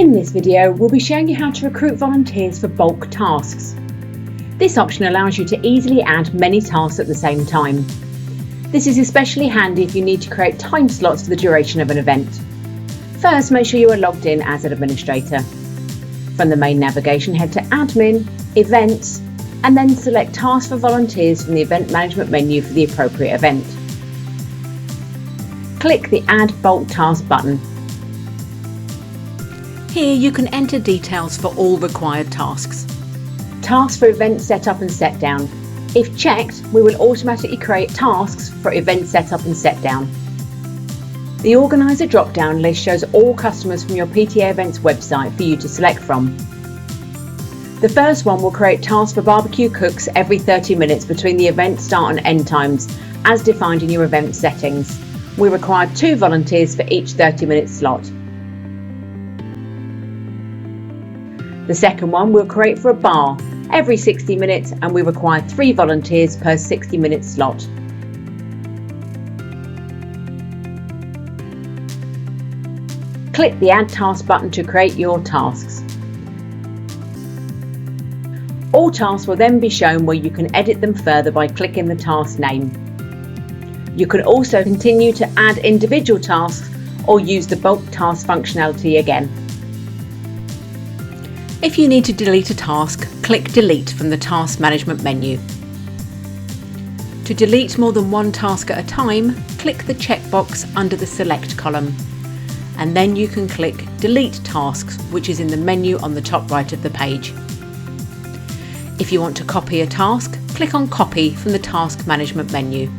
In this video, we'll be showing you how to recruit volunteers for bulk tasks. This option allows you to easily add many tasks at the same time. This is especially handy if you need to create time slots for the duration of an event. First, make sure you are logged in as an administrator. From the main navigation, head to Admin, Events, and then select Tasks for Volunteers from the Event Management menu for the appropriate event. Click the Add Bulk Task button. Here you can enter details for all required tasks. Tasks for event setup and set down. If checked, we will automatically create tasks for event setup and set down. The Organiser drop-down list shows all customers from your PTA Events website for you to select from. The first one will create tasks for barbecue cooks every 30 minutes between the event start and end times, as defined in your event settings. We require 2 volunteers for each 30-minute slot. The second one we'll create for a bar every 60 minutes, and we require 3 volunteers per 60-minute slot. Click the Add Task button to create your tasks. All tasks will then be shown where you can edit them further by clicking the task name. You can also continue to add individual tasks or use the bulk task functionality again. If you need to delete a task, click Delete from the Task Management menu. To delete more than one task at a time, click the checkbox under the Select column, and then you can click Delete Tasks, which is in the menu on the top right of the page. If you want to copy a task, click on Copy from the Task Management menu.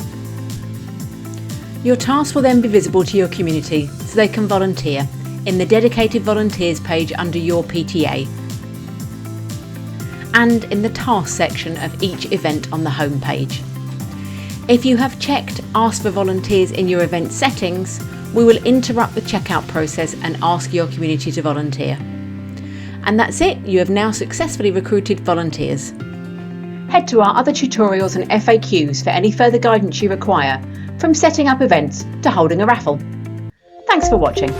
Your tasks will then be visible to your community so they can volunteer in the dedicated volunteers page under your PTA and in the task section of each event on the home page. If you have checked Ask for Volunteers in your event settings, we will interrupt the checkout process and ask your community to volunteer. And that's it, you have now successfully recruited volunteers. Head to our other tutorials and FAQs for any further guidance you require, from setting up events to holding a raffle. Thanks for watching.